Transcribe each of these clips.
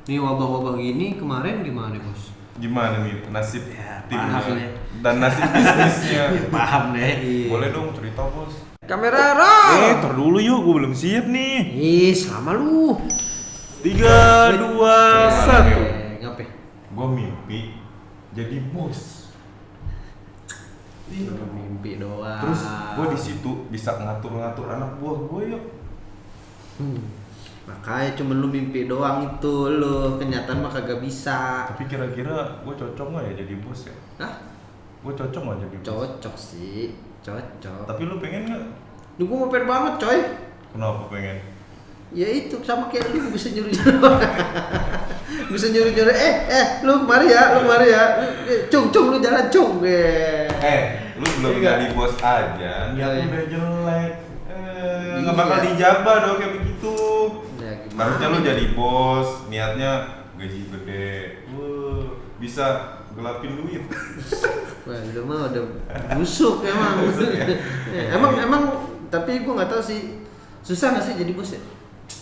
Nih wabah-wabah gini kemarin gimana bos? Gimana nih nasib Ya, timnya paham deh. dan nasib bisnisnya? Paham deh. Boleh dong cerita bos. Kamera roll. Tar dulu yuk, gue belum siap nih. Ih, sama lu. 3, 2, 1. Ngapain? Gue mimpi jadi bos. Cuma mimpi doang. Terus gue di situ bisa ngatur-ngatur anak buah gue yuk. Makanya cuma lu mimpi doang itu lu, kenyataan mah kagak bisa. Tapi kira-kira gue cocok nggak ya jadi bos ya? Hah? Gue cocok nggak jadi bos? Cocok sih, cocok. Tapi lu pengen nggak? Lu gua mau pengen banget coy. Kenapa pengen? Ya itu sama kayak lu bisa nyuruh-nyuruh. Bisa nyuruh-nyuruh, lu kemari ya. Cung, lu jalan cung. Lu belum Iya. jadi bos aja, Iya, niat iya. udah jelek. Nggak Iya. bakal dijabah dong kayak begitu. Ya, gimana? Harusnya lu jadi bos, niatnya gaji gede. Bisa gelapin duit. Wah, udah mah udah busuk emang. Busuk ya? emang tapi gua nggak tahu sih. Susah nggak sih jadi bos ya?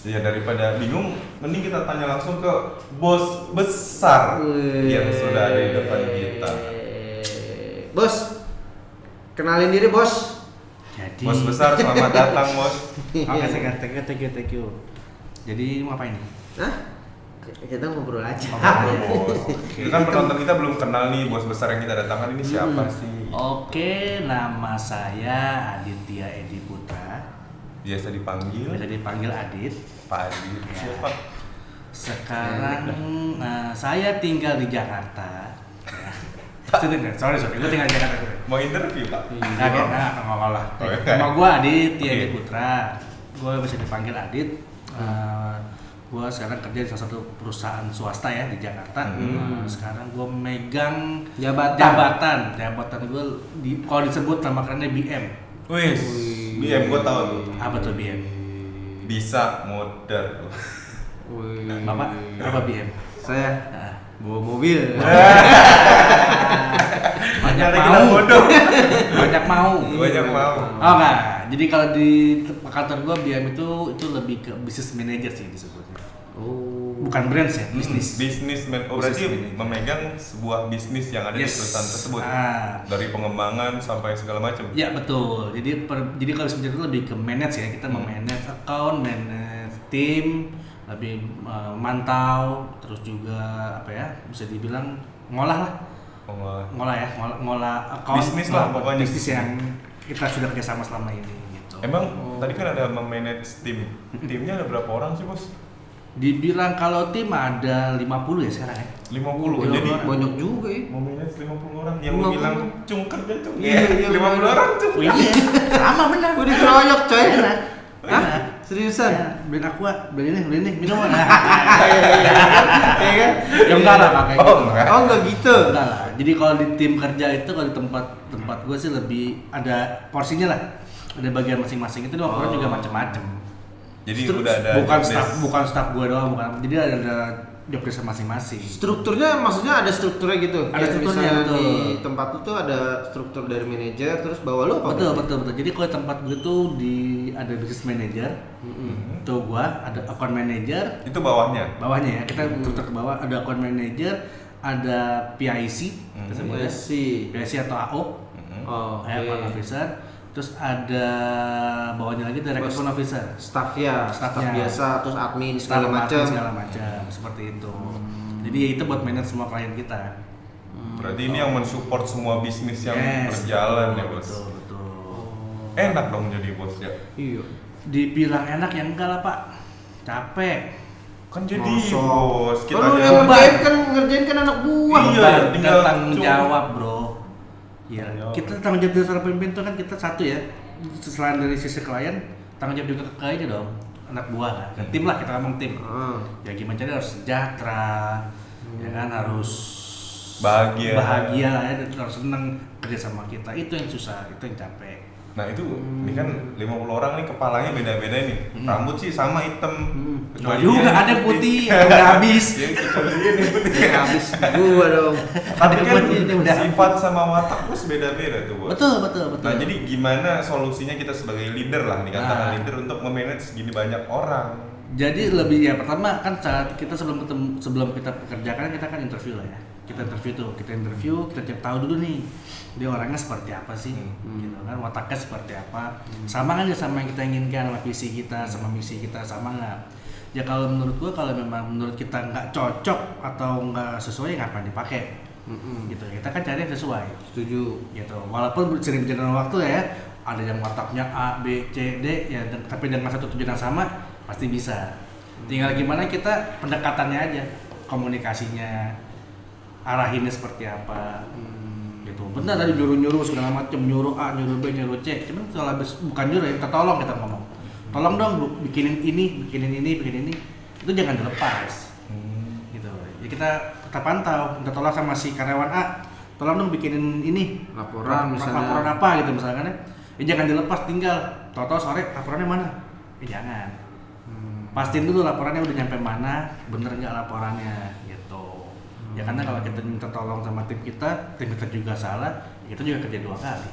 Ya daripada bingung, mending kita tanya langsung ke bos besar yang sudah ada di depan kita. Bos, kenalin diri bos. Jadi, Bos besar, selamat datang bos. oke, thank you. Jadi mau ngapain nih? Hah? Kita ngobrol aja. Ngobrol, bos. Itu kan penonton kita belum kenal nih bos besar yang kita datangkan ini siapa sih? Oke, nama saya Aditya Edi Putra. Biasa dipanggil Bisa dipanggil Adit. Pak Adit. Ya. Siapa? Sekarang saya tinggal di Jakarta. Ya. Sorry, gue tinggal di Jakarta. Mau interview pak? Nggak lah. Oh, iya. Nama gue Aditya Iya. Edi Putra. Gue bisa dipanggil Adit. Gue sekarang kerja di salah satu perusahaan swasta ya di Jakarta. Sekarang gue megang Jabatan. jabatan gue kalau disebut nama kerennya BM. Wih, BM gue tahu tuh. Apa tuh BM? Bisa modal. Bapak apa BM? Saya Nah, bawa mobil. banyak Ternyata kita mau. bodoh. Banyak mau. Banyak mau. Oh enggak. Jadi kalau di kantor gue BM itu lebih ke business manager sih disebutnya. Oh. Bukan brand ya, bisnis. Bisnismen. Oh Business berarti manager. memegang sebuah bisnis yang ada di Yes. perusahaan tersebut. Dari Dari pengembangan sampai segala macam. Ya betul. Jadi kalau sebenarnya itu lebih ke manage ya. Kita memanage account, manage tim, lebih mantau, terus juga apa ya? Bisa dibilang ngolah lah. Ngolah account. Bisnis lah pokoknya. Bisnis yang kita sudah kerjasama selama ini gitu. Emang tadi kan ada memanage tim. Timnya ada berapa orang sih bos? Dibilang kalau tim ada 50 ya sekarang ya. 50. Banyak, Jadi banyak juga ya. memanage 50 orang. Yang lu 50. bilang cung kerja cung. Iya, iya, 50 benar. orang cung. Oh iya, sama benar. Gua dikeroyok coy. Enak. Hah? Enak. Seriusan? Ya, beliin aqua, beliin ini, minum. Iya kan? Ya enggak lah pakai Oh, gitu. enggak. Oh enggak gitu. Enggak lah. Jadi kalau di tim kerja itu kalau di tempat gue sih lebih ada porsinya lah. Ada bagian masing-masing itu 50 orang juga macam-macam. Jadi Terus udah ada bukan job desk. bukan staff gue doang, bukan. Jadi ada job desk masing-masing. Strukturnya maksudnya ada strukturnya gitu. Ada Kayak strukturnya, misalnya betul. di tempat lu tuh ada struktur dari manajer terus bawah lu apa? Betul. Jadi kalau tempat gue tuh ada business manager, tuh gue ada account manager, Itu bawahnya. bawahnya ya kita struktur ke bawah ada account manager, ada PIC, kita sebutnya PIC atau AO, Oh, ya, account officer, terus ada bawahnya lagi direct account officer, staff ya, staff Staffnya. biasa terus admin staff segala marketing, macam. segala macam seperti itu. Jadi ya itu buat manage semua klien kita. Berarti ini yang mensupport semua bisnis yang Yes, berjalan ya betul, bos. Betul. Enak dong jadi bos ya. Iya. Dibilang enak ya enggak lah Pak, capek. Kan jadi Masa? bos kita Kalau aja. yang ngerjain kan anak buah. Iya, Beban tinggal dan tanggung cuma- jawab bro. Iya, Tanggung jawab. kita tanggung jawab dari seorang pemimpin itu kan kita satu ya. Selain dari sisi klien, tanggung jawab juga ke ini dong, anak buah kan. Ke tim lah kita ngomong tim. Ya gimana caranya harus sejahtera, ya kan harus Bahagia. lah ya, dan harus seneng kerja sama kita. Itu yang susah, itu yang capek. Nah itu, ini kan 50 orang nih kepalanya beda-beda nih. Rambut sih sama hitam. Nah, juga ada yang putih, yang udah habis. Ya, kita lihat nih putih. Ya habis gua dong. Tapi Ada kan putihnya udah. sifat sama watak bos beda-beda tuh bos. Betul. Nah jadi gimana solusinya kita sebagai leader lah, dikatakan Nah. leader untuk memanage segini banyak orang. Jadi lebih ya pertama kan saat kita sebelum kita pekerjakan kita kan interview lah ya. Kita interview, kita cek tahu dulu nih dia orangnya seperti apa sih, gitu kan, wataknya seperti apa, sama kan sama yang kita inginkan, sama visi kita, sama misi kita, sama nggak? Ya kalau menurut gua kalau memang menurut kita nggak cocok atau nggak sesuai ngapain dipakai, gitu. Kita kan cari yang sesuai. Setuju. Gitu. Walaupun sering berjalan waktu ya, ada yang wataknya A, B, C, D, ya tapi dengan satu tujuan yang sama pasti bisa. Tinggal gimana kita pendekatannya aja, komunikasinya, arahinnya seperti apa. Gitu. Benar tadi nyuruh segala macam, nyuruh A, nyuruh B, nyuruh C. Cuman kalau bukan nyuruh, kita tolong kita ngomong. Tolong dong bikinin ini. Itu jangan dilepas. Gitu. Ya kita pantau, minta tolong sama si karyawan A. Tolong dong bikinin ini Laporan misalnya. Laporan apa gitu misalkan ya. Jangan dilepas tinggal. Tahu-tahu sore laporannya mana? Jangan. Pastiin dulu laporannya udah nyampe mana, bener nggak laporannya gitu. Ya karena kalau kita minta tolong sama tim kita juga salah, kita juga kerja 2 kali.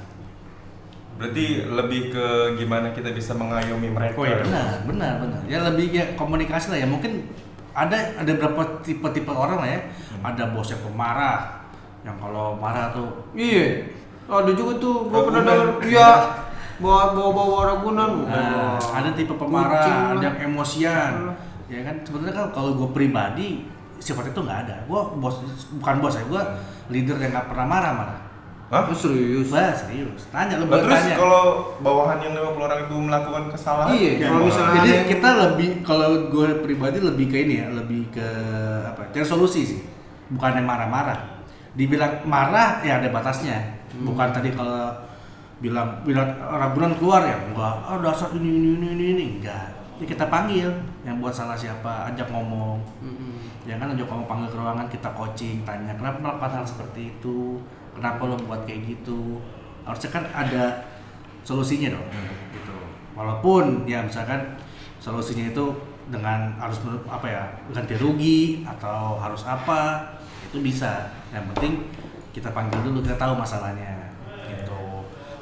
Berarti lebih ke gimana kita bisa mengayomi mereka. Oh ya benar. Ya lebih ya komunikasi lah ya. Mungkin ada beberapa tipe orang lah ya. Ada bos yang pemarah, yang kalau marah tuh. Iya. Ada juga tuh gua pernah Ragunan. dengar. Iya. Bawa Ragunan. Nah, ada tipe pemarah, ada yang emosian. Ya kan sebenarnya kan kalau gue pribadi sifat itu nggak ada. Gue bukan bos ya, gue leader yang nggak pernah marah. Hah? Serius. Bah, serius. Tanya lu Terus tanya. kalau bawahan yang 50 orang itu melakukan kesalahan, Iya, gimana? kalau misalnya Jadi ada yang- kita lebih, kalau gue pribadi lebih ke ini ya, lebih ke apa? Cari solusi sih, bukan yang marah-marah. Dibilang marah ya ada batasnya. Bukan tadi kalau bilang Ragunan keluar ya, enggak. Dasar ini enggak. Ya kita panggil yang buat salah siapa, ajak ngomong. Ya kan ajak ngomong, panggil ke ruangan, kita coaching, tanya kenapa melakukan hal seperti itu, kenapa lo buat kayak gitu. Harusnya kan ada solusinya dong. Gitu. Walaupun ya misalkan solusinya itu dengan harus ganti rugi atau harus apa, itu bisa. Yang penting kita panggil dulu, kita tahu masalahnya. Gitu.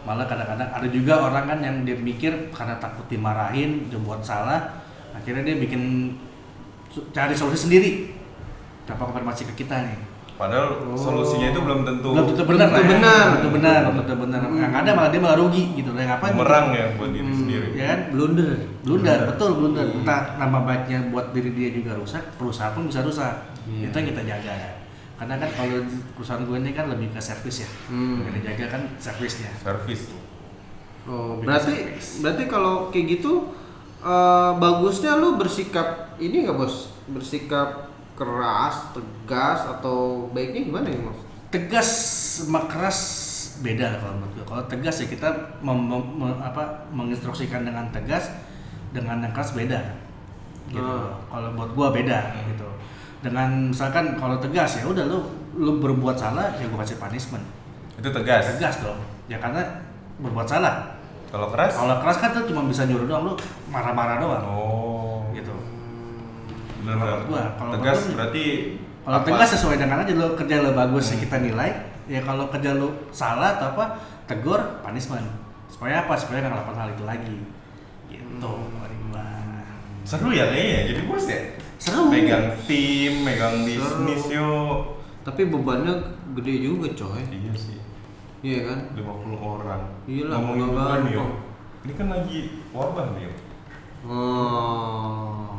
Malah kadang-kadang ada juga orang kan yang dia mikir karena takut dimarahin, dia buat salah, akhirnya dia cari solusi sendiri. Tanpa konfirmasi ke kita nih. Padahal solusinya itu belum tentu benar. Tentu benar. Yang ada malah dia rugi gitu. Ngapain? bumerang ya buat diri sendiri. Ya kan? Blunder. Entah nama baiknya buat diri dia juga rusak, perusahaan pun bisa rusak. Itu yang kita jaga. Karena kan kalau perusahaan gue ini kan lebih ke servis ya. Yang dijaga kan servisnya. Servis. Oh, berarti kalau kayak gitu bagusnya lu bersikap ini nggak bos? Bersikap keras, tegas, atau baiknya gimana ya mas? Tegas sama keras beda lah kalau menurut gue. Kalau tegas ya kita menginstruksikan dengan tegas, dengan yang keras beda. Gitu. Kalau buat gua beda gitu. Dengan misalkan kalau tegas ya udah lu berbuat salah ya gua kasih punishment. Itu tegas. Tegas dong. Ya karena berbuat salah. Kalau keras? Kalau keras kan tuh cuma bisa nyuruh doang, lu marah-marah doang. Oh. Gitu. Benar. Kalau Tegas menurut- berarti Kalau apa? tegas sesuai dengan aja lu kerja lu bagus ya kita nilai. Ya kalau kerja lu salah atau apa, tegur, punishment. Supaya apa? Supaya nggak ngelakuin hal itu lagi. Gitu. Seru ya kayaknya jadi bos ya? Seru. Megang tim, megang bisnis yuk. Tapi bebannya gede juga coy. Iya sih. Iya kan? 50 orang. Iyalah, Ngomongin nggak beban gampang. yuk. Ini kan lagi wabah nih. Oh.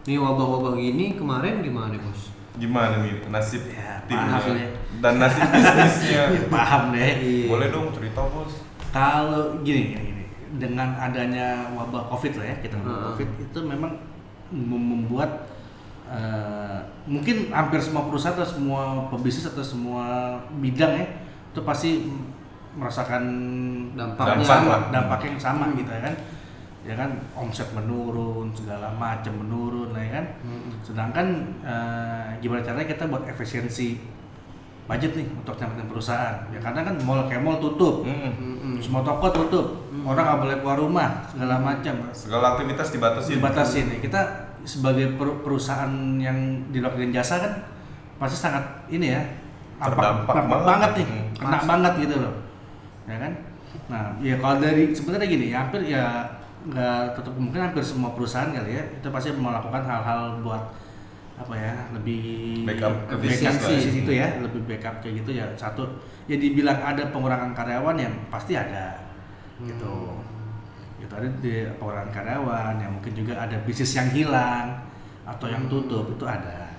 Nih wabah-wabah gini kemarin gimana bos? Gimana nih nasib Ya, timnya paham ya. dan nasib bisnisnya? Ya, paham deh. Iya. Boleh dong cerita bos. Kalau gini. Dengan adanya wabah COVID lah ya, kita ngomong COVID itu memang membuat mungkin hampir semua perusahaan atau semua pebisnis atau semua bidang ya itu pasti merasakan dampak yang sama gitu ya kan omset menurun, segala macam menurun lah ya kan. Sedangkan gimana caranya kita buat efisiensi budget nih untuk nyamperin perusahaan ya, karena kan kayak mall tutup, semua toko tutup, orang nggak boleh keluar rumah, segala macam, Segala aktivitas dibatasin ya. Kita sebagai perusahaan yang dilakukan jasa kan pasti sangat ini ya Terdampak banget nih, Hmm. kena banget gitu loh ya kan. Nah ya kalau dari sebenarnya gini ya, hampir ya nggak tutup mungkin hampir semua perusahaan kali ya itu pasti melakukan hal-hal buat apa ya lebih Backup efisiensi. di situ ya, lebih backup kayak gitu ya. Satu ya dibilang ada pengurangan karyawan ya pasti ada gitu. Gitu ada di pengurangan karyawan yang mungkin juga ada bisnis yang hilang atau yang tutup itu ada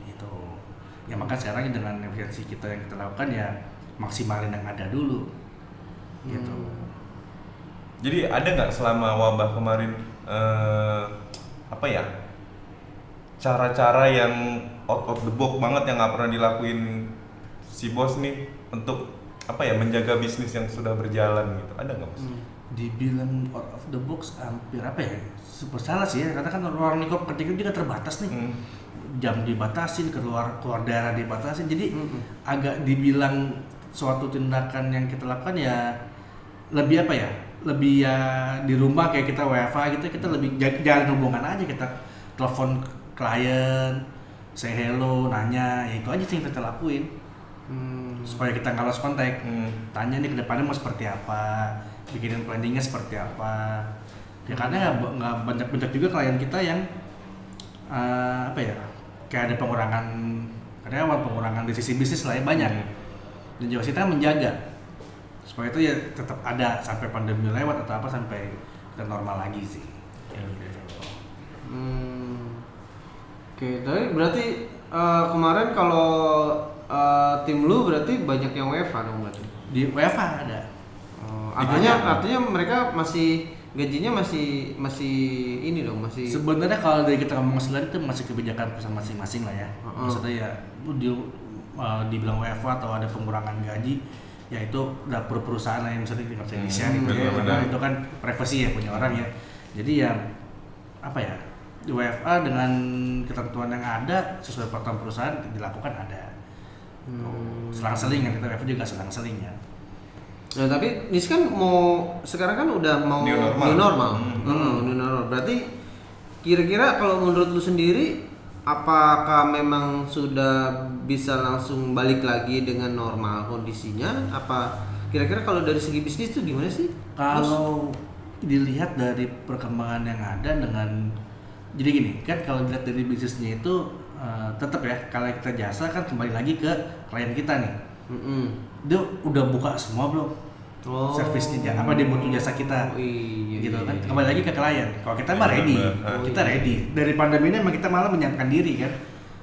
gitu. Ya maka sekarang dengan efisiensi kita yang kita lakukan ya maksimalin yang ada dulu gitu. Jadi ada nggak selama wabah kemarin apa ya cara-cara yang out of the box banget yang nggak pernah dilakuin si bos nih untuk apa ya menjaga bisnis yang sudah berjalan gitu, ada nggak bos? Dibilang out of the box hampir apa ya super salah sih ya karena kan orang nikop ketika juga terbatas nih jam dibatasin keluar daerah dibatasin jadi agak dibilang suatu tindakan yang kita lakukan ya lebih apa ya lebih ya di rumah kayak kita WFH gitu kita lebih jalin hubungan aja kita telepon klien say hello nanya ya itu aja sih yang kita lakuin supaya kita nggak lost kontak tanya nih kedepannya mau seperti apa bikinin planningnya seperti apa ya karena nggak banyak juga klien kita yang apa ya kayak ada pengurangan karyawan pengurangan di sisi bisnis lah ya banyak dan juga kita menjaga supaya itu ya tetap ada sampai pandemi lewat atau apa sampai kita normal lagi sih. Oke, tapi berarti kemarin kalau tim lu berarti banyak yang WFH dong berarti? Di WFH ada. Artinya mereka masih gajinya masih ini dong masih. Sebenarnya kalau dari kita ngomong selain itu masih kebijakan perusahaan masing-masing lah ya. Maksudnya ya dibilang WFH atau ada pengurangan gaji ya itu dapur perusahaan lah yang misalnya nggak bisa di-share gitu ya karena itu kan privasi ya punya orang ya jadi ya apa ya di WFA dengan ketentuan yang ada sesuai peraturan perusahaan dilakukan ada selang-seling kan kita WFA juga selang-seling ya. Nah, tapi ini kan sekarang kan udah mau New normal. New normal. Berarti kira-kira kalau menurut lu sendiri apakah memang sudah bisa langsung balik lagi dengan normal kondisinya? Apa kira-kira kalau dari segi bisnis itu gimana sih? Kalau dilihat dari perkembangan yang ada dengan jadi gini kan kalau dilihat dari bisnisnya itu tetap ya kalau kita jasa kan kembali lagi ke klien kita nih. Dia udah buka semua belum? Servisnya apa dia butuh jasa kita gitu kan kembali lagi ke klien kalau kita mah ready kita ready dari pandemi ini emang kita malah menyiapkan diri kan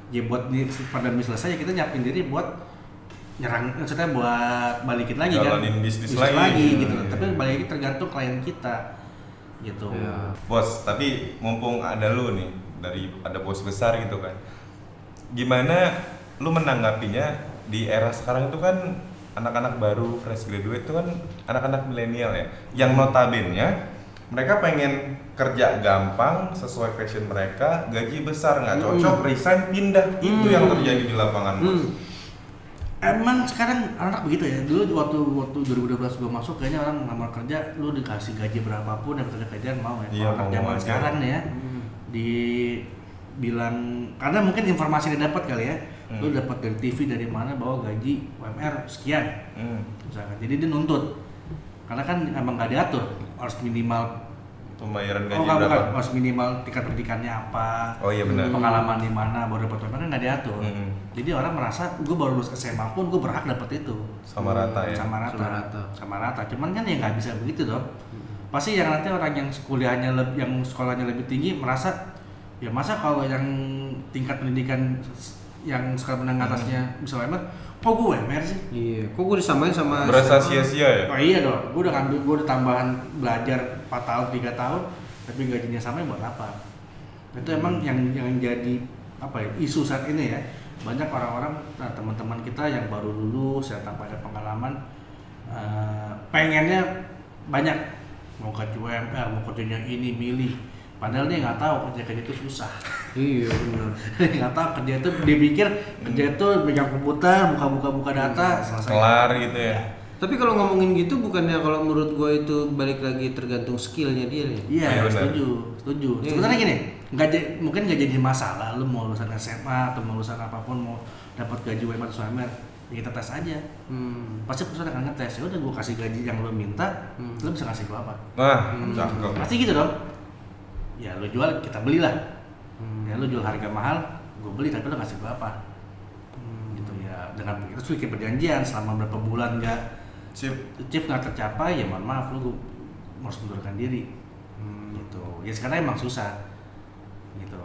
ya buat pandemi selesai ya kita nyiapin diri buat nyerang maksudnya buat balikin lagi jalanin kan bisnis lagi gitu tapi balik lagi tergantung klien kita gitu Bos tapi mumpung ada lu nih dari ada bos besar gitu kan gimana lu menanggapinya di era sekarang itu kan anak-anak baru fresh graduate itu kan anak-anak milenial ya yang notabene mereka pengen kerja gampang sesuai fashion mereka gaji besar nggak cocok resign pindah itu yang terjadi di lapangan bos. Emang sekarang anak begitu ya dulu waktu 2012 gue masuk kayaknya orang ngelamar kerja lu dikasih gaji berapapun dapat kerjaan mau ya iya, kalau zaman sekarang nih ya dibilang karena mungkin informasi yang dapat kali ya lu dapat dari TV dari mana bahwa gaji UMR sekian misalkan jadi dia nuntut karena kan emang nggak diatur harus minimal pembayaran gaji berapa harus minimal tingkat pendidikannya apa oh iya benar pengalaman di mana baru dapat UMR kan nggak diatur jadi orang merasa gue baru lulus SMA pun gue berhak dapat itu sama rata ya sama rata cuman kan ya nggak bisa begitu dong pasti yang nanti orang yang yang sekolahnya lebih tinggi merasa ya masa kalau yang tingkat pendidikan yang sekolah menengah atasnya bisa UMR, kok gue UMR sih? Iya, kok gue disamain sama berasa sia-sia ya? Oh iya dong, gue udah tambahan belajar 4 tahun, 3 tahun tapi gajinya sama buat apa? Itu emang yang jadi apa ya, isu saat ini ya banyak orang-orang, teman-teman kita yang baru lulus, yang tanpa ada pengalaman pengennya banyak mau gaji UMR, mau kerjanya ini, milih padahal dia nggak tahu kerja itu susah. Iya benar. Nggak tahu kerja itu dia pikir kerja itu pegang komputer buka data selesai kelar gitu ya. Tapi kalau ngomongin gitu bukannya kalau menurut gue itu balik lagi tergantung skillnya dia ya? Iya setuju. Sebenarnya gini mungkin nggak jadi masalah lu mau lulusan SMA atau mau lulusan apapun mau dapat gaji UMR atau UMR ya kita tes aja. Pasti perusahaan akan ngetes, ya udah gue kasih gaji yang lo minta, lo bisa kasih gue apa? Nah, cakep. Pasti gitu dong. Ya lo jual, kita belilah. Ya lo jual harga mahal, gue beli tapi lo kasih gue apa? Gitu ya. Dengan begitu terus bikin perjanjian selama berapa bulan Chief nggak tercapai, ya mohon maaf lo harus mundurkan diri. Gitu. Ya sekarang emang susah. Gitu.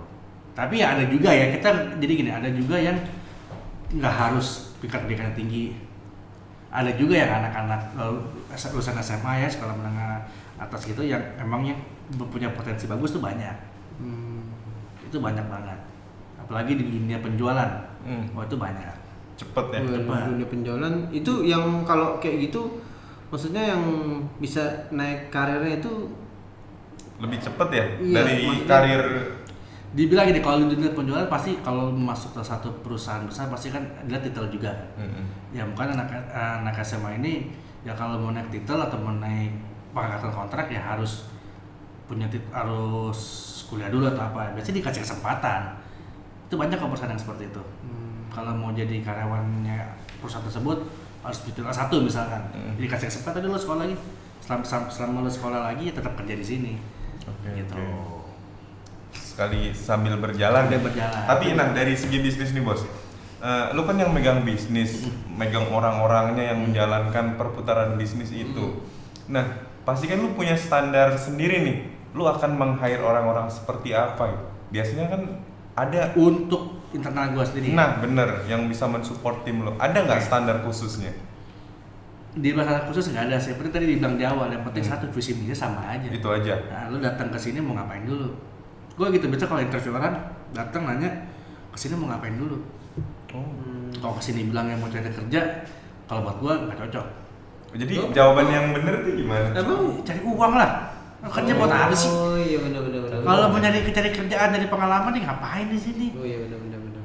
Tapi ya ada juga ya, kita jadi gini, ada juga yang nggak harus tingkat pendidikan tinggi. Ada juga yang anak-anak lulusan SMA ya, sekolah menengah atas gitu, yang emangnya punya potensi bagus tuh banyak. Itu banyak banget. Apalagi di dunia penjualan, itu banyak. Cepet ya. Dunia penjualan itu yang kalau kayak gitu, maksudnya yang bisa naik karirnya itu Lebih cepet ya Iya, dari maksudnya- karir. Dibilang gini, kalau di dunia penjualan pasti kalau masuk ke satu perusahaan besar pasti kan ada titel juga. Ya bukan anak SMA ini ya kalau mau naik titel atau mau naik pangkatan kontrak ya harus harus kuliah dulu atau apa. Biasanya dikasih kesempatan. Itu banyak kok perusahaan yang seperti itu. Kalau mau jadi karyawannya perusahaan tersebut harus titel S1 misalkan. Jadi kasih kesempatan dulu sekolah lagi. Selama lo sekolah lagi ya tetap kerja di sini. Oke, Gitu. oke. Sekali sambil berjalan. Sambil berjalan. Tapi nah dari segi bisnis nih bos, lu kan yang megang bisnis, megang orang-orangnya yang menjalankan perputaran bisnis itu. Nah pasti kan lu punya standar sendiri nih. Lu akan meng-hire orang-orang seperti apa gitu? Biasanya kan ada. Untuk internal gua sendiri. Nah bener, yang bisa mensupport tim lu. Ada nggak standar khususnya? Di bahasa khusus nggak ada sih. Seperti tadi dibilang di awal, yang penting satu visi misinya sama aja. Itu aja. Nah, lu datang ke sini mau ngapain dulu? Gue gitu biasa kalau interview orang datang nanya ke sini mau ngapain dulu. Kalau kesini bilang yang mau cari kerja, kalau buat gue nggak cocok. Jadi jawaban yang bener tuh gimana? emang Cari uang lah. Kerja buat apa sih? Oh iya benar. Kalau mau cari kerjaan dari pengalaman nih ngapain di sini? Oh iya benar.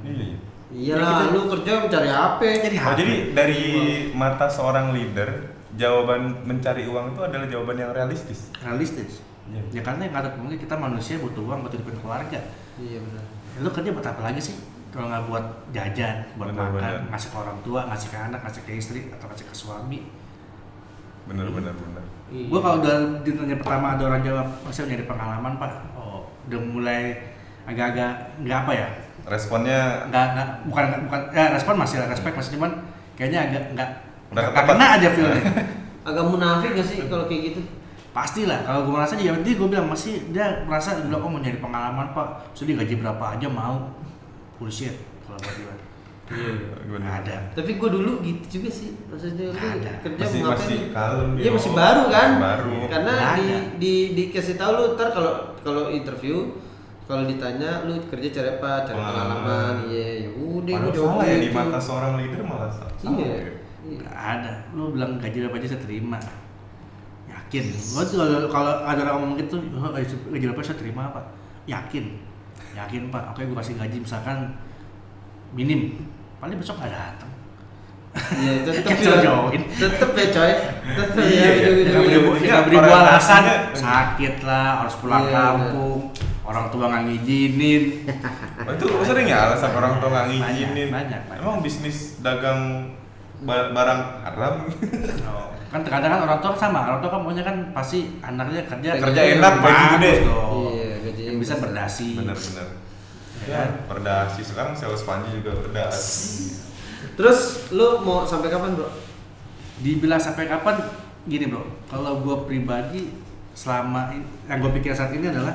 Iya. Iyalah, lu kerja mencari apa? Jadi Oh, jadi dari mata seorang leader, jawaban mencari uang itu adalah jawaban yang realistis. realistis. Iya. Ya karena yang kata mungkin kita manusia butuh uang buat hidupin keluarga. Iya benar. Ya, lu kerja buat apa lagi sih? Kalau nggak buat jajan, buat Benar, makan, benar. ngasih ke orang tua, ngasih ke anak, ngasih ke istri, atau ngasih ke suami. Bener. Iya. Gue kalau udah ditanya pertama ada orang jawab, saya nyari pengalaman pak. Oh, udah mulai agak-agak nggak apa ya? Responnya Bukan ya respon masih respect masih cuman kayaknya agak nggak Udah nggak ketepat. kena aja feelnya. Agak munafik gak sih kalau kayak gitu? Pastilah kalau gue merasa ya nanti gue bilang masih dia merasa dia bilang oh mau nyari pengalaman pak, sudah gaji berapa aja mau, bullshit kalau buat gue. Iya. bener. Ada. Tapi gue dulu gitu juga sih, maksudnya lu Ada. kerja Masih mau ngapain? kalem Iya dia. masih baru kan? Baru. Karena Nggak di, ada. dikasih tahu lu ntar kalau interview, kalau ditanya lu kerja cari apa, cari pengalaman, iya ya udah gue Padahal jawab salah ya di gitu. mata seorang leader malah salah. Iya. ya. Nggak ada. Lu bilang gaji berapa aja saya terima. Yakin. Gua tuh kalau ada orang ngomong gitu, "Oh, gaji berapa saya terima apa?" Yakin. Yakin pak. Oke gue kasih gaji misalkan minim. Paling besok nggak datang. Iya tetep Cancel ya. join. Tetep ya coy. Tetep Iya, ya. iya. Nggak beri Iya, nggak beri gua orientasinya. alasan sakit lah, harus pulang Iya, kampung, orang tua nggak ngizinin. Oh, itu sering ya alasan orang tua nggak ngizinin. Banyak. Emang bisnis dagang barang haram? Kan terkadang kan orang tua sama, orang tua kan maunya kan pasti anaknya kerja Kerja enak, gaji gede. dong. Iya, gaji yang bisa besar. berdasi. Bener. Ya. Perdasi sekarang sales panji juga berdasi. Terus lu mau sampai kapan, Bro? Dibilang sampai kapan? Gini bro, kalau gue pribadi selama yang gue pikir saat ini adalah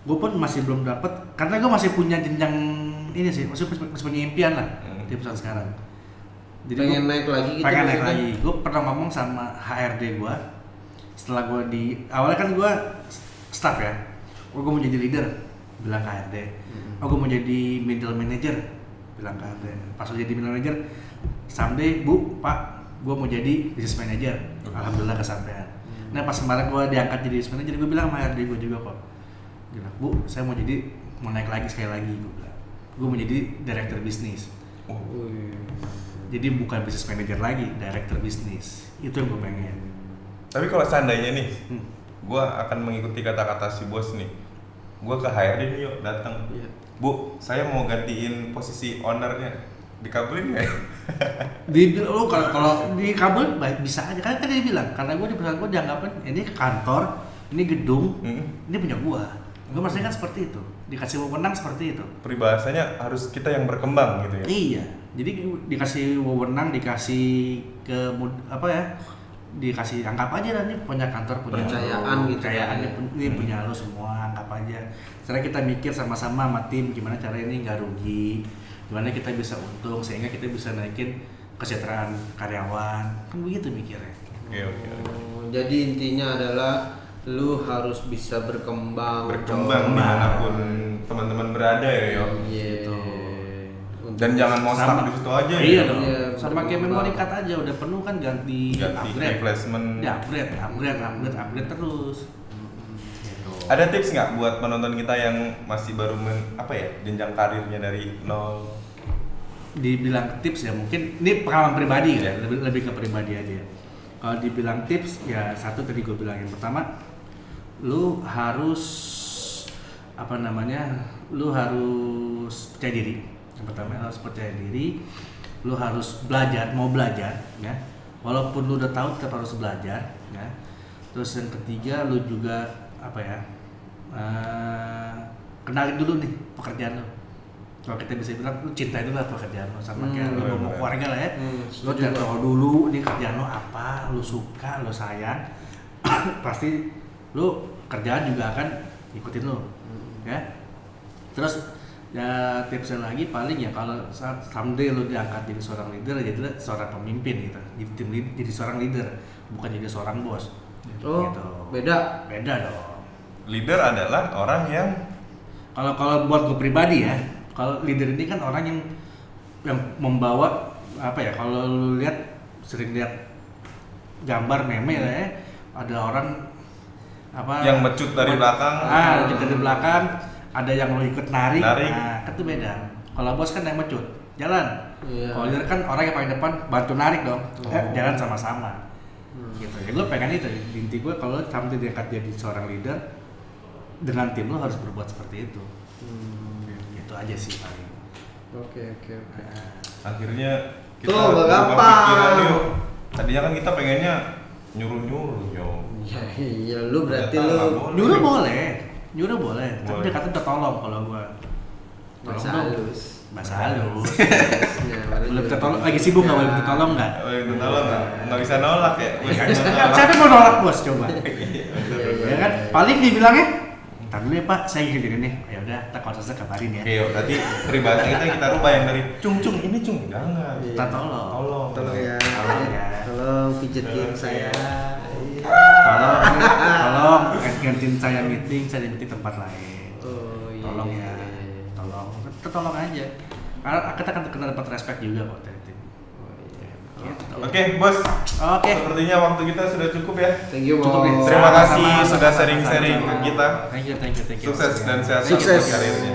gue pun masih belum dapat, karena gue masih punya jenjang ini sih, masih punya impian lah di perusahaan sekarang. Jadi Pengen gua naik lagi gitu pengen naik maksudnya? lagi. Gue pernah ngomong sama HRD gue setelah gue awalnya kan gue staff ya, gue mau jadi leader, bilang ke HRD. Oh gue mau jadi middle manager, bilang ke HRD. Pas gue jadi middle manager, someday bu, pak, gue mau jadi business manager. Alhamdulillah kesampaian. Nah pas kemarin gue diangkat jadi business manager, gue bilang sama HRD gue juga kok, dia bilang, bu, saya mau naik lagi sekali lagi, gue bilang. Gue mau jadi director bisnis. Jadi bukan business manager lagi, director bisnis. Itu yang gue pengen. Tapi kalau seandainya nih, Hmm. gue akan mengikuti kata-kata si bos nih. Gue ke HRD nih yuk datang. Iya. Bu, saya mau gantiin posisi ownernya. Dikabulin nggak ya? Lu kalau dikabul bisa aja kan dia bilang karena gue di perusahaan gue dianggapin ini kantor, ini gedung, ini punya gue maksudnya kan seperti itu, dikasih wewenang seperti itu. Peribahasanya harus kita yang berkembang gitu ya. Iya, jadi dikasih wewenang, dikasih dikasih anggap aja lah nih punya kantor, punya Percayaan gitu. percayaan ini punya lo semua, anggap aja. Sekarang kita mikir sama-sama sama tim gimana cara ini nggak rugi, gimana kita bisa untung sehingga kita bisa naikin kesejahteraan karyawan, kan begitu mikirnya. Oke. Jadi intinya adalah lu harus bisa berkembang Dimanapun teman-teman berada ya, Yo. Iya. Dan jangan mau stuck di situ aja iya ya. dong. Iya, Sama kayak memory card aja udah penuh kan ganti upgrade. replacement. Ya, upgrade terus. Gitu. Ada tips nggak buat penonton kita yang masih baru jenjang karirnya dari nol? Dibilang tips ya mungkin ini pengalaman pribadi ya, lebih ke pribadi aja. Kalau dibilang tips ya satu tadi gue bilang yang pertama, lu harus lu harus percaya diri. Yang pertama harus percaya diri, lu harus mau belajar ya. Walaupun lu udah tahu tetap harus belajar ya. Terus yang ketiga lu juga kenalin dulu nih pekerjaan lu. Kalau kita bisa bilang lu cintai dulu lah pekerjaan lu sama kayak lu mau keluarga lah ya. Lu cari tahu dulu ini kerjaan lu apa, lu suka, lu sayang. Pasti lu kerjaan juga akan ikutin lu. Ya. Terus ya tipsnya lagi paling ya kalau someday lu diangkat jadi seorang leader, jadilah seorang pemimpin gitu. Jadi seorang leader, bukan jadi seorang bos. Oh, gitu. Beda dong. Leader adalah orang yang Kalau buat gue pribadi ya, kalau leader ini kan orang yang membawa kalau lu sering lihat gambar meme lah ya, ada orang yang mecut dari belakang. Mecut dari belakang, ada yang lo ikut narik. Nah, itu beda. Kalau bos kan yang mecut, jalan. Iya. Kalau leader kan orang yang paling depan bantu narik dong, jalan sama-sama. Gitu. Ya gue pengen itu. Inti gue kalau sampai diangkat jadi seorang leader, dengan tim lo harus berbuat seperti itu. Gitu aja sih paling. Oke. Akhirnya kita Tuh, nggak berubah gampang. pikiran, Yo. Tadinya kan kita pengennya nyuruh-nyuruh, Yo. Iya, lu berarti Ternyata nggak lu boleh. Nyuruh boleh. Tapi dia kata udah tolong kalau gua. bahasa halus. Bahasa halus. Ya, baru Boleh juga. minta tolong, lagi sibuk nggak boleh minta tolong nggak? Oh, itu tolong nggak bisa nolak ya. Siapa yang mau nolak bos coba? Iya. Ya kan, paling dibilangnya, ntar dulu ya pak, saya gini nih. Ya udah, kita kalau selesai kabarin ya. Oke, Yo, tadi peribahasa kita rubah yang dari cung ini cung jangan. Kita tolong. Tolong ya. Tolong ya. Tolong pijetin saya. Tolong gantiin saya meeting di tempat lain. Oh, iya. Tolong ya, tolong aja. Karena kita akan dapat respect juga kok dari tim. Oh, iya. Gitu. Oke, Bos. Oke. Sepertinya waktu kita sudah cukup ya. Thank you, Cukup nih. Bos. Terima kasih Sama-sama, sudah sama-sama. sharing-sharing ke kita. Thank you. Sukses dan sehat Sukses. untuk karirnya.